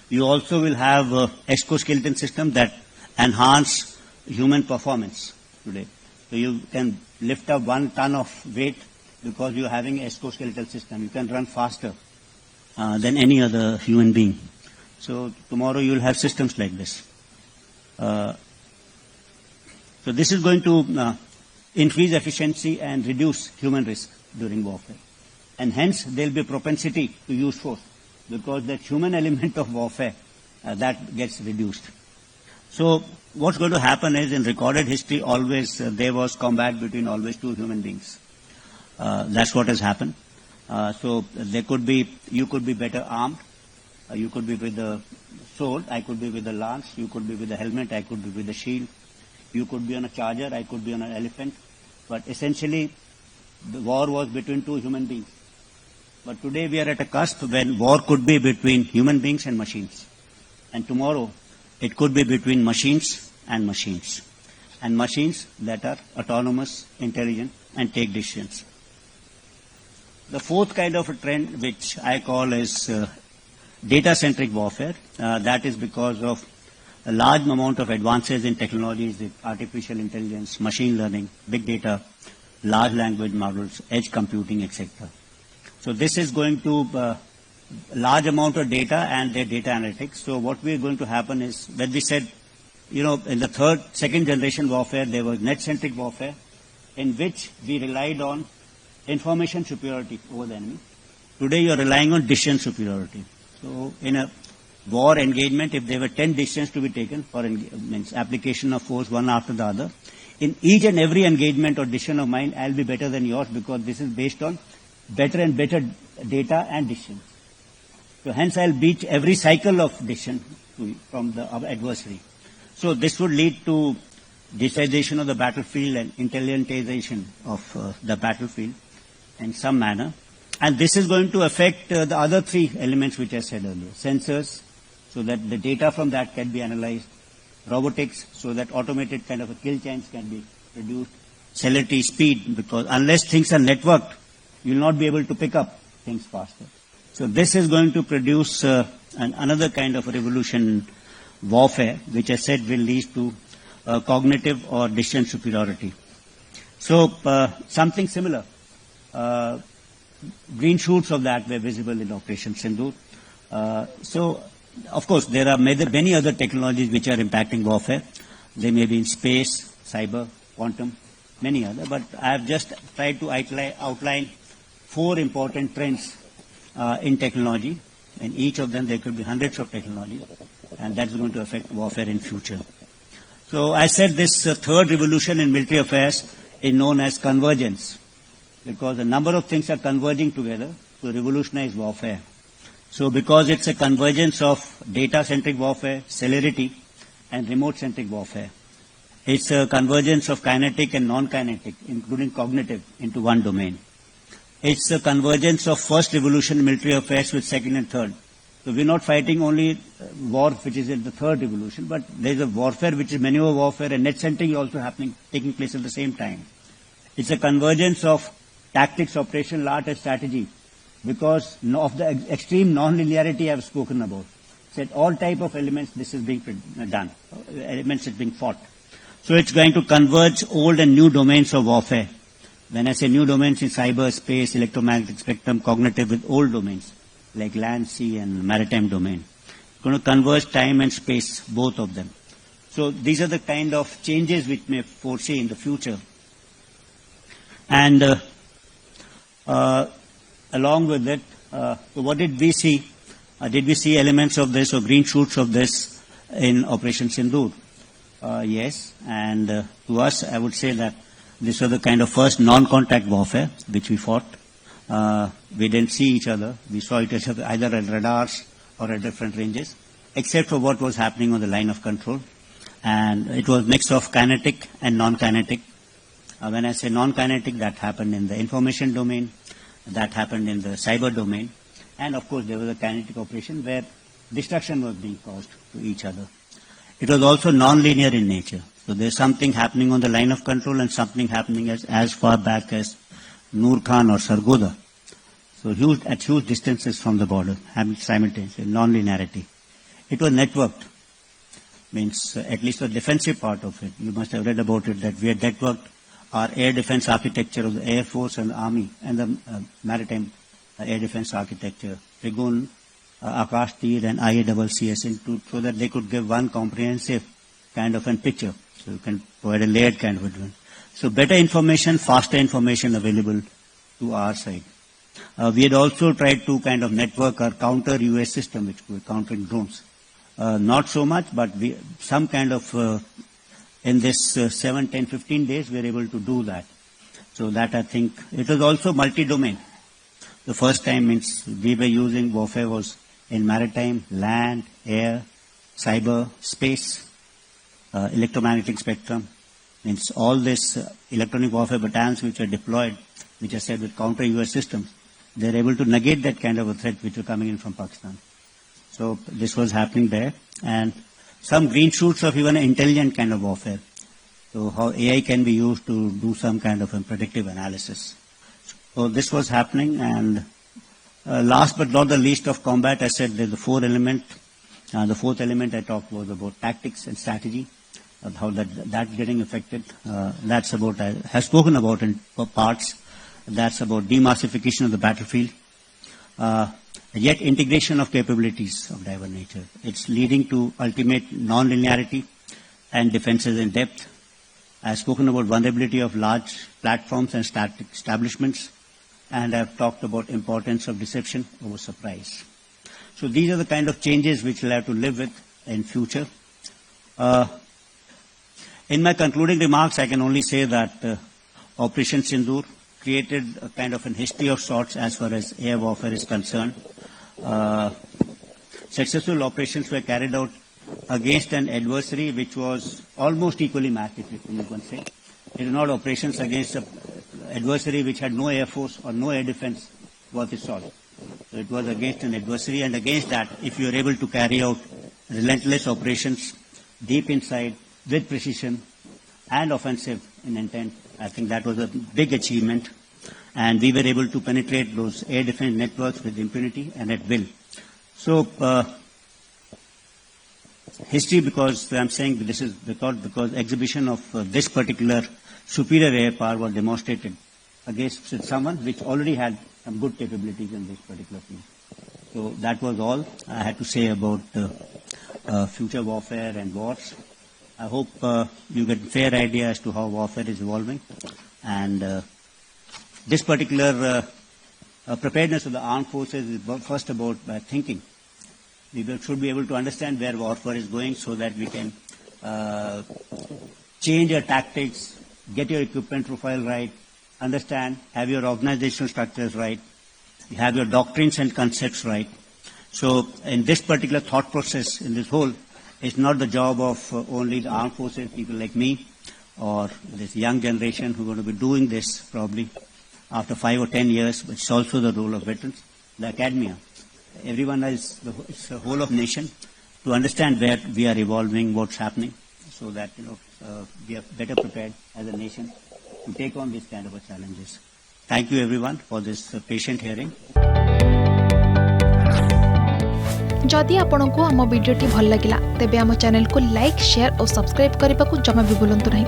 You also will have exoskeleton system that enhance human performance today. So you can lift up 1 ton of weight because you're having an exoskeletal system. You can run faster than any other human being. So tomorrow you'll have systems like this. So this is going to increase efficiency and reduce human risk during warfare. And hence there will be a propensity to use force because that human element of warfare, that gets reduced. So what's going to happen is in recorded history always there was combat between always 2 human beings. That's what has happened. So there could be, you could be better armed. You could be with the sword, I could be with the lance, you could be with the helmet, I could be with the shield. You could be on a charger, I could be on an elephant. But essentially, the war was between 2 human beings. But today we are at a cusp when war could be between human beings and machines. And tomorrow, it could be between machines and machines. And machines that are autonomous, intelligent, and take decisions. The fourth kind of a trend, which I call is data-centric warfare. That is because of a large amount of advances in technologies, artificial intelligence, machine learning, big data, large language models, edge computing, etc. So this is going to large amount of data and their data analytics. So what we are going to happen is, when we said, in the second generation warfare, there was net-centric warfare, in which we relied on information superiority over the enemy. Today you are relying on decision superiority. So in a war engagement, if there were 10 decisions to be taken for application of force one after the other, in each and every engagement or decision of mine, I'll be better than yours because this is based on better and better data and decisions. So hence I'll beat every cycle of decision from the adversary. So this would lead to digitization of the battlefield and intelligentization of the battlefield in some manner. And this is going to affect the other 3 elements which I said earlier. Sensors, so that the data from that can be analyzed. Robotics, so that automated kind of a kill chains can be produced. Celerity, speed, because unless things are networked, you'll not be able to pick up things faster. So this is going to produce another kind of a revolution warfare, which I said will lead to cognitive or decision superiority. So something similar. Green shoots of that were visible in Operation Sindoor. So, of course, there are many other technologies which are impacting warfare. They may be in space, cyber, quantum, many other. But I have just tried to outline 4 important trends in technology. In each of them, there could be hundreds of technologies, and that's going to affect warfare in future. So I said this third revolution in military affairs is known as convergence, because a number of things are converging together to revolutionize warfare. So because it's a convergence of data-centric warfare, celerity, and remote-centric warfare. It's a convergence of kinetic and non-kinetic, including cognitive, into one domain. It's a convergence of first revolution in military affairs with second and third. So we're not fighting only war, which is in the third revolution, but there's a warfare which is maneuver warfare, and net-centric is also taking place at the same time. It's a convergence of tactics, operational art, and strategy, because of the extreme non-linearity I've spoken about. Said all type of elements this is being done, elements is being fought. So it's going to converge old and new domains of warfare. When I say new domains in cyber, space, electromagnetic spectrum, cognitive, with old domains like land, sea, and maritime domain. It's going to converge time and space, both of them. So these are the kind of changes which may foresee in the future. And along with it, so what did we see? Did we see elements of this or green shoots of this in Operation Sindoor? Yes, and to us, I would say that this was the kind of first non-contact warfare which we fought. We didn't see each other. We saw each other either at radars or at different ranges, except for what was happening on the line of control. And it was a mix of kinetic and non-kinetic. When I say non-kinetic, that happened in the information domain, that happened in the cyber domain, and of course there was a kinetic operation where destruction was being caused to each other. It was also non-linear in nature. So there's something happening on the line of control and something happening as far back as Noor Khan or Sargodha. So at huge distances from the border, having simultaneously non-linearity. it was networked. Means at least the defensive part of it. You must have read about it, that we had networked our air defense architecture of the Air Force and the Army and the maritime air defense architecture, Trigun, Akash Tir and IACCS into, so that they could give one comprehensive kind of a picture. So you can provide a layered kind of a one. So better information, faster information available to our side. We had also tried to kind of network our counter US system, which were countering drones. Not so much, but some kind of, in this 7, 10, 15 days, we were able to do that. So that I think, it was also multi-domain. The first time means we were using warfare was in maritime, land, air, cyber, space, electromagnetic spectrum. Means all this electronic warfare battalions which are deployed, which are said with counter US systems, they're able to negate that kind of a threat which were coming in from Pakistan. So this was happening there. And some green shoots of even intelligent kind of warfare. So how AI can be used to do some kind of a predictive analysis. So this was happening. And last but not the least of combat, I said there's the four element. The fourth element I talked was about tactics and strategy. How that's getting affected. That's about, I have spoken about in parts. That's about demassification of the battlefield. Yet integration of capabilities of diverse nature. It's leading to ultimate non-linearity and defenses in depth. I've spoken about vulnerability of large platforms and static establishments, and I've talked about importance of deception over surprise. So these are the kind of changes which we'll have to live with in future. In my concluding remarks, I can only say that Operation Sindoor created a kind of a history of sorts as far as air warfare is concerned. Successful operations were carried out against an adversary which was almost equally matched, if you can say. It is not operations against an adversary which had no air force or no air defense worth its salt. So it was against an adversary, and against that, if you are able to carry out relentless operations deep inside with precision and offensive in intent, I think that was a big achievement. And we were able to penetrate those air defense networks with impunity and at will. So, history, because I'm saying this is because exhibition of this particular superior air power was demonstrated against someone which already had some good capabilities in this particular field. So that was all I had to say about future warfare and wars. I hope you get a fair idea as to how warfare is evolving. And this particular preparedness of the armed forces is first about thinking. We should be able to understand where warfare is going so that we can change your tactics, get your equipment profile right, understand, have your organizational structures right, have your doctrines and concepts right. So in this particular thought process, in this whole, it's not the job of only the armed forces, people like me, or this young generation who are going to be doing this probably after 5 or 10 years, but it's also the role of veterans, the academia. Everyone else, it's the whole of nation to understand where we are evolving, what's happening, so that we are better prepared as a nation to take on these kind of challenges. Thank you everyone for this patient hearing. जदि आपंक आम भिडी भल लगा तेब आम channel को like share और subscribe करने को जमा भी भूलु नहीं।